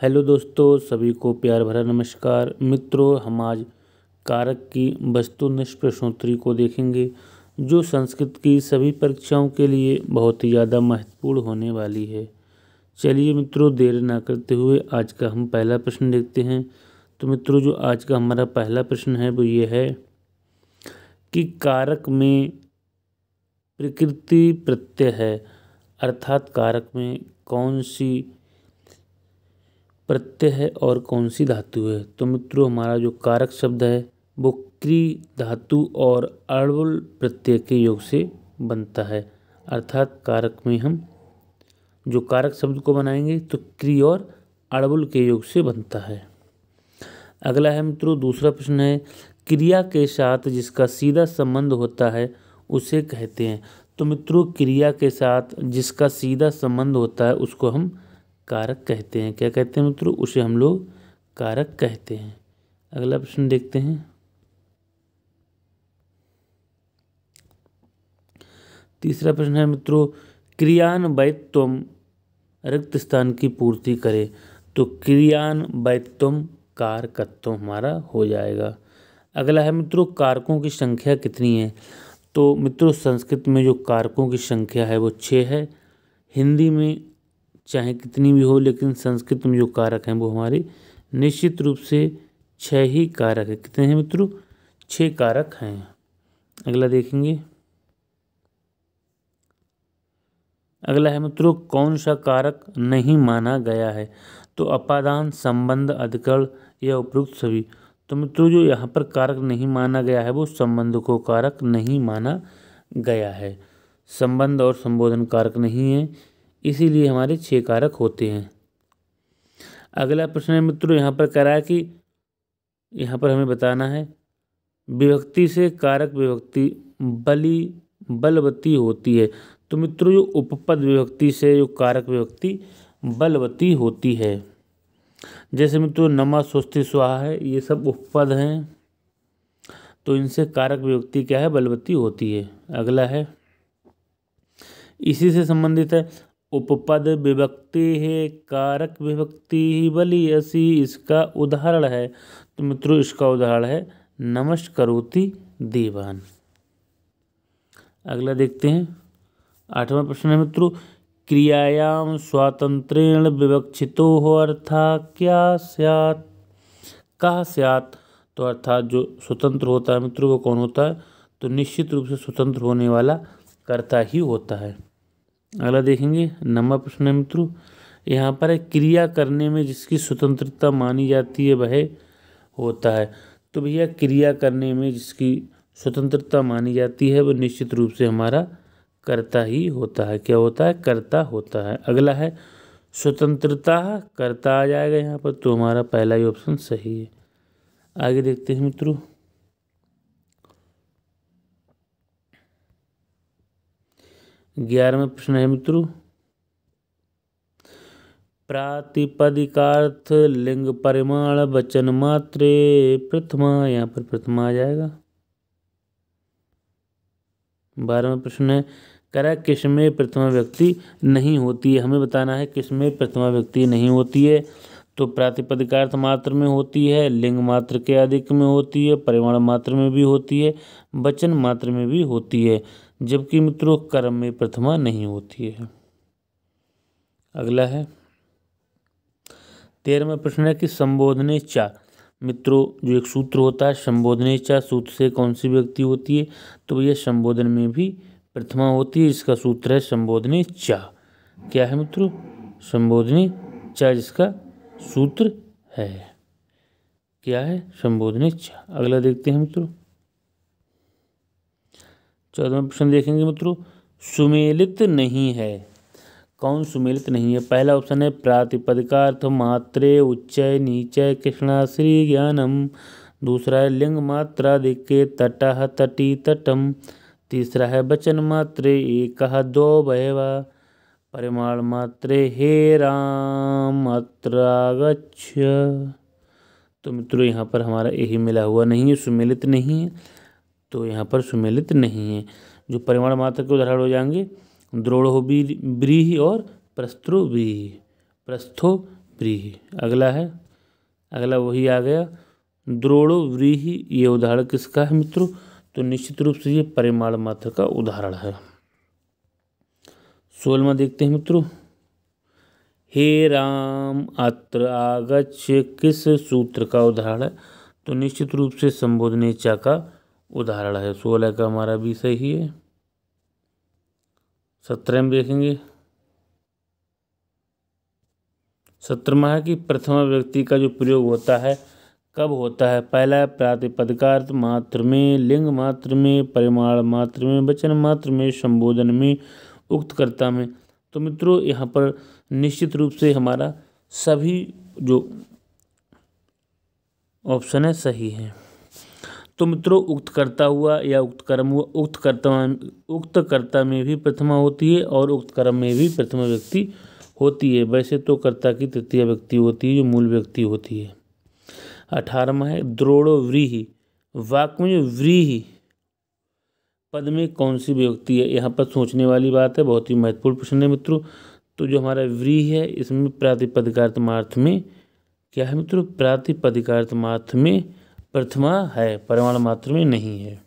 Hello दोस्तों, सभी को प्यार भरा नमस्कार। मित्रों, हम आज कारक की वस्तुनिष्ठ प्रश्नोत्तरी को देखेंगे जो संस्कृत की सभी परीक्षाओं के लिए बहुत ही ज़्यादा महत्वपूर्ण होने वाली है। चलिए मित्रों, देर ना करते हुए आज का हम पहला प्रश्न देखते हैं। तो मित्रों, जो आज का हमारा पहला प्रश्न है वो ये है कि कारक में प्रकृति प्रत्यय है, अर्थात कारक में कौन सी प्रत्यय है और कौन सी धातु है। तो मित्रों, हमारा जो कारक शब्द है वो क्री धातु और अड़बुल प्रत्यय के योग से बनता है। अर्थात कारक में हम जो कारक शब्द को बनाएंगे तो क्री और अड़बुल के योग से बनता है। अगला है मित्रों, दूसरा प्रश्न है, क्रिया के साथ जिसका सीधा संबंध होता है उसे कहते हैं। तो मित्रों, क्रिया के साथ जिसका सीधा संबंध होता है उसको हम कारक कहते हैं। क्या कहते हैं मित्रों? उसे हम लोग कारक कहते हैं। अगला प्रश्न देखते हैं। तीसरा प्रश्न है मित्रों, क्रियान्वयत्वम रिक्त स्थान की पूर्ति करे। तो क्रियान्वयत्वम कारकत्वम हमारा हो जाएगा। अगला है मित्रों, कारकों की संख्या कितनी है। तो मित्रों, संस्कृत में जो कारकों की संख्या है वो 6 है। हिंदी में चाहे कितनी भी हो, लेकिन संस्कृत में जो कारक हैं वो हमारे निश्चित रूप से 6 ही कारक है। कितने हैं मित्रों? 6 कारक हैं। अगला देखेंगे। अगला है मित्रों, कौन सा कारक नहीं माना गया है। तो अपादान, संबंध, अधिकरण या उपयुक्त सभी। तो मित्रों, जो यहाँ पर कारक नहीं माना गया है वो संबंध को कारक नहीं माना गया है। संबंध और संबोधन कारक नहीं है, इसीलिए हमारे 6 कारक होते हैं। अगला प्रश्न है मित्रों, यहाँ पर कह रहा है कि यहाँ पर हमें बताना है विभक्ति से कारक विभक्ति बलवती होती है। तो मित्रों, जो उपपद विभक्ति से जो कारक विभक्ति बलवती होती है, जैसे मित्रों नमा, स्वस्ति, स्वाहा है, ये सब उपपद हैं, तो इनसे कारक विभक्ति क्या है? बलवती होती है। अगला है, इसी से संबंधित है, उपपद विभक्ति है कारक विभक्ति ही बली असी, इसका उदाहरण है। तो मित्रों, इसका उदाहरण है नमस्करोति देवान। अगला देखते हैं। 8वां प्रश्न है मित्रों, क्रियायाम स्वातंत्रेण विवक्षितो हो अर्था क्या स्यात्। कहा स्यात्। तो अर्थात जो स्वतंत्र होता है मित्रों वो कौन होता है? तो निश्चित रूप से स्वतंत्र होने वाला कर्ता ही होता है। अगला देखेंगे। 9वां प्रश्न है मित्रों, यहाँ पर क्रिया करने में जिसकी स्वतंत्रता मानी जाती है वह होता है। तो भैया, क्रिया करने में जिसकी स्वतंत्रता मानी जाती है वो निश्चित रूप से हमारा कर्ता ही होता है। क्या होता है? कर्ता होता है। अगला है स्वतंत्रता, कर्ता आ जाएगा यहाँ पर, तो हमारा पहला ही ऑप्शन सही है। आगे देखते हैं मित्रों। 11वां प्रश्न है मित्रों, प्रातिपदिकार्थ लिंग परिमाण वचन मात्रे प्रथमा, यहाँ पर प्रथमा आ जाएगा। 12वां प्रश्न है, करा किसमें प्रथमा व्यक्ति नहीं होती है। हमें बताना है किसमें प्रथमा व्यक्ति नहीं होती है। तो प्रातिपदिकार्थ मात्र में होती है, लिंग मात्र के अधिक में होती है, परिमाण मात्र में भी होती है, वचन मात्र में भी होती है, जबकि मित्रों कर्म में प्रथमा नहीं होती है। अगला है 13वां प्रश्न है कि संबोधने चा। मित्रों, जो एक सूत्र होता है संबोधने चा, सूत्र से कौन सी व्यक्ति होती है। तो ये संबोधन में भी प्रथमा होती है, इसका सूत्र है संबोधने चा। क्या है मित्रों? संबोधने चा, जिसका सूत्र है क्या है? संबोधने चा। अगला देखते हैं मित्रों। 14वां प्रश्न देखेंगे मित्रों, सुमेलित नहीं है। कौन सुमेलित नहीं है? पहला ऑप्शन है प्रातिपदिकार्थ मात्रे उच्चय नीचय कृष्णाश्री ज्ञानम। दूसरा है लिंग मात्रादिके तटः तटी तटम। तीसरा है वचन मात्रे एकः द्वौ बहवः। परिमाण मात्रे हे राम अत्र आगच्छ। तो मित्रों, यहाँ पर हमारा यही मिला हुआ नहीं है, सुमेलित नहीं है, तो यहाँ पर सुमेलित नहीं है। जो परिमाण मात्र के उदाहरण हो जाएंगे द्रोणो व्रीहि और प्रस्थो व्रीहि। प्रस्थो व्रीहि। अगला वही आ गया द्रोणो व्रीहि। ये उदाहरण किसका है मित्रों? तो निश्चित रूप से ये परिमाण मात्र का उदाहरण है। 16वां देखते हैं मित्रों। हे राम अत्र आगच्छ किस सूत्र का उदाहरण है? तो निश्चित रूप से संबोधनेचा का उदाहरण है। 16 का हमारा विषय ही है। 17 में देखेंगे। 17वां है कि प्रथमा व्यक्ति का जो प्रयोग होता है कब होता है? पहला प्रातिपदिकार्थ मात्र में, लिंग मात्र में, परिमाण मात्र में, वचन मात्र में, संबोधन में, उक्त कर्ता में। तो मित्रों यहाँ पर निश्चित रूप से हमारा सभी जो ऑप्शन है सही है। तो मित्रों उक्त कर्ता हुआ या उक्त कर्म हुआ, उक्त कर्ता में भी प्रथमा होती है और उक्त कर्म में भी प्रथमा व्यक्ति होती है। वैसे तो कर्ता की तृतीय व्यक्ति होती है जो मूल व्यक्ति होती है। 18वां है द्रोणो व्रीहि। वाक्य में जो व्रीहि पद में कौन सी विभक्ति है? यहाँ पर सोचने वाली बात है, बहुत ही महत्वपूर्ण प्रश्न है मित्रों। तो जो हमारा व्रीहि है इसमें प्रातिपदिकार्थमार्थ में क्या है मित्रों? प्रातिपदिकार्थमार्थ में प्रथमा है, परिमाण मात्र में नहीं है।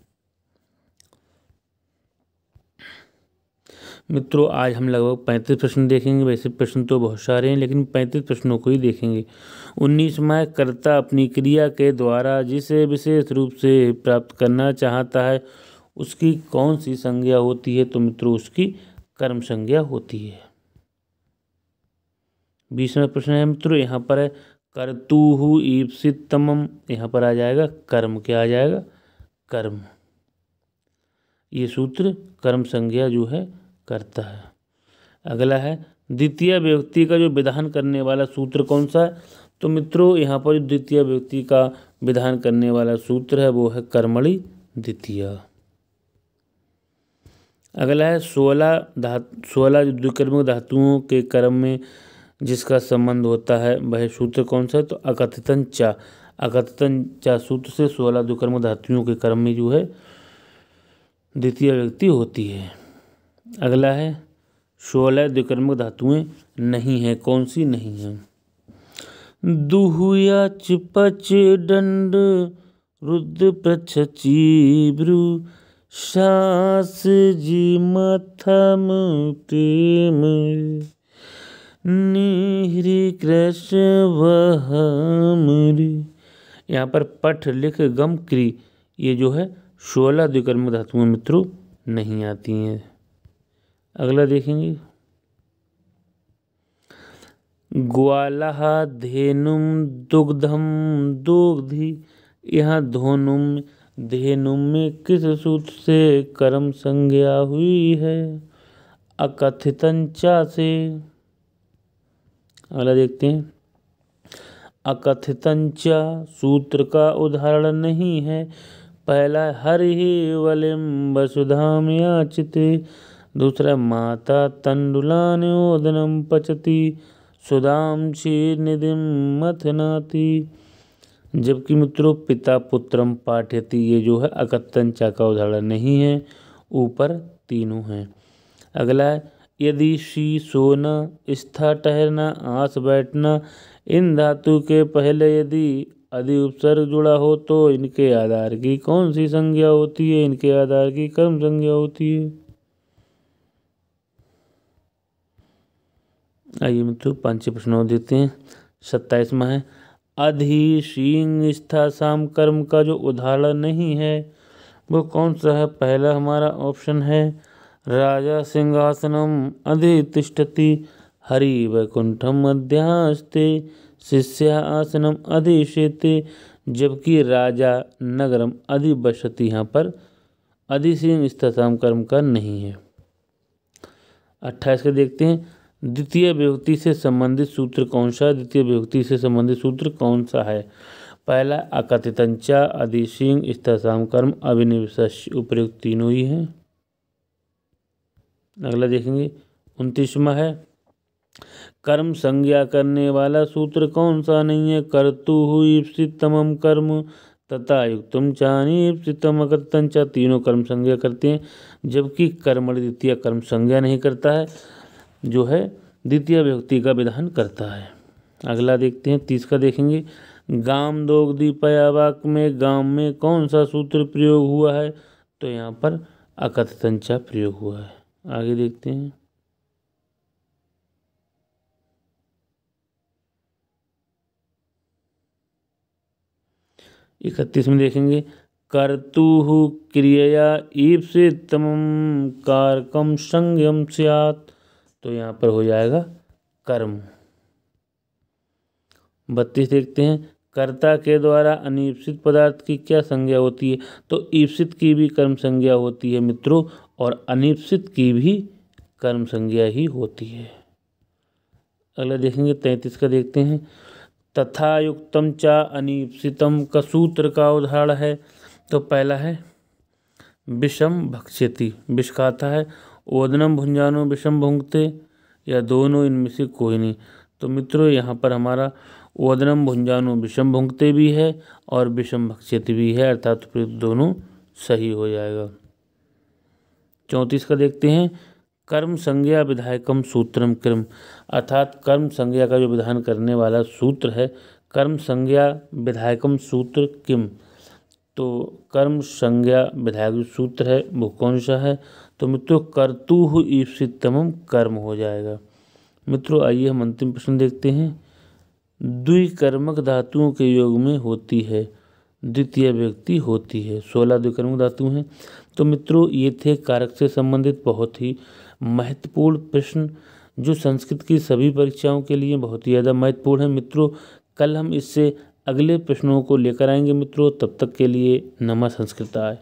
मित्रों आज हम लगभग 35 प्रश्न देखेंगे। वैसे प्रश्न तो बहुत सारे हैं लेकिन 35 प्रश्नों को ही देखेंगे। 19वां कर्ता अपनी क्रिया के द्वारा जिसे विशेष रूप से प्राप्त करना चाहता है उसकी कौन सी संज्ञा होती है? तो मित्रों उसकी कर्म संज्ञा होती है। 20वां प्रश्न है मित्रों यहाँ पर है कर्तुहु ईप्सितमम। यहाँ पर आ जाएगा कर्म। क्या आ जाएगा? कर्म। ये सूत्र कर्म संज्ञा जो है करता है। अगला है द्वितीय व्यक्ति का जो विधान करने वाला सूत्र कौन सा है? तो मित्रों यहाँ पर द्वितीय व्यक्ति का विधान करने वाला सूत्र है वो है कर्मणि द्वितीय। अगला है 16 जो द्विकर्मक धातुओं के कर्म में जिसका संबंध होता है वह सूत्र कौन सा है? तो अकथितं चा सूत्र से 16 द्विकर्मक धातुओं के कर्म में जो है द्वितीय व्यक्ति होती है। अगला है 16 द्विकर्मक धातुएं नहीं है। कौन सी नहीं है? दुहुया चिपच दंड रुद्र प्रच्छी भ्रू सास जी मथम प्रेम निहरी कृष्ण वहमरी। यहाँ पर पठ लिख गम क्री ये जो है 16 द्विकर्मक धातुएं मित्रों नहीं आती हैं। अगला देखेंगे ग्वालः धेनुम दुग्धम दुग्धि। यहाँ धोनुम धेनुम में किस सूत्र से कर्म संज्ञा हुई है? अकथितं चा से। अगला देखते हैं अकथितं चा सूत्र का उदाहरण नहीं है। पहला हरि वलिम वसुधाम याचिते। दूसरा माता तंडुलान्योदनम पचति सुदाम क्षीरनिधिम मथनाति। जबकि मित्रों पिता पुत्रम पाठयति ये जो है अकथितं चा का उदाहरण नहीं है। ऊपर तीनों हैं। अगला है यदि शी सोना स्था ठहरना आस बैठना इन धातु के पहले यदि अधि उपसर्ग जुड़ा हो तो इनके आधार की कौन सी संज्ञा होती है? इनके आधार की कर्म संज्ञा होती है। आइए मित्रों 5 प्रश्नों देते हैं। 27वां है अधि शींग स्था साम कर्म का जो उदाहरण नहीं है वो कौन सा है? पहला हमारा ऑप्शन है राजा सिंहासनम अधितिष्ठति हरि वैकुंठम अध्यास्ते शिष्या आसनम अधिशेते। जबकि राजा नगरम अधिवसति यहाँ पर अधिसिंह स्थासाम कर्म का नहीं है। 28 का देखते हैं द्वितीय विभक्ति से संबंधित सूत्र कौन सा है? द्वितीय विभक्ति से संबंधित सूत्र कौन सा है? पहला अकथितं चा अधिसिंह स्थासाम कर्म अभिनिवेश। उपयुक्त तीनों ही हैं। अगला देखेंगे 29वां है कर्म संज्ञा करने वाला सूत्र कौन सा नहीं है? कर्तुहु ईप्सितमम कर्म तथा युक्तम चानि ईप्सितम अकथितं चा। तीनों कर्म संज्ञा करते हैं जबकि कर्मणि द्वितीय कर्म संज्ञा नहीं करता है जो है द्वितीय विभक्ति का विधान करता है। अगला देखते हैं 30 का देखेंगे। गाम दोग्धीपया वाक्य में गाम में कौन सा सूत्र प्रयोग हुआ है? तो यहाँ पर अकथतंचा प्रयोग हुआ है। आगे देखते हैं। 31 में देखेंगे कर्तुः क्रियया ईप्सितमं कारकम संज्ञम स्यात्। तो यहाँ पर हो जाएगा कर्म। 32 देखते हैं। कर्ता के द्वारा अनीप्सित पदार्थ की क्या संज्ञा होती है? तो ईप्सित की भी कर्म संज्ञा होती है मित्रों, और अनीप्सित की भी कर्म संज्ञा ही होती है। अगला देखेंगे 33 का देखते हैं। तथा युक्तम चा अनीप्सितम का सूत्र का उदाहरण है। तो पहला है विषम भक्ष्यति, विष खाता है। ओदनम भुंजानो विषम भुंगते, या दोनों इनमें से कोई नहीं। तो मित्रों यहाँ पर हमारा ओदनम भुंजानो विषम भुंगते भी है और विषम भक्ष्यति भी है, अर्थात दोनों सही हो जाएगा। 34 का देखते हैं। कर्म संज्ञा विधायकम सूत्रम कर्म, अर्थात कर्म संज्ञा का जो विधान करने वाला सूत्र है, कर्म संज्ञा विधायकम सूत्र किम। तो कर्म संज्ञा विधायक सूत्र है वो कौन सा है? तो मित्रों कर्तुः ईप्सितमं कर्म हो जाएगा। मित्रों आइए हम अंतिम प्रश्न देखते हैं। द्विकर्मक धातुओं के योग में होती है, द्वितीय व्यक्ति होती है। 16 द्विकर्मक धातु हैं। तो मित्रों ये थे कारक से संबंधित बहुत ही महत्वपूर्ण प्रश्न, जो संस्कृत की सभी परीक्षाओं के लिए बहुत ही ज़्यादा महत्वपूर्ण है। मित्रों कल हम इससे अगले प्रश्नों को लेकर आएंगे मित्रों, तब तक के लिए नमः संस्कृताय।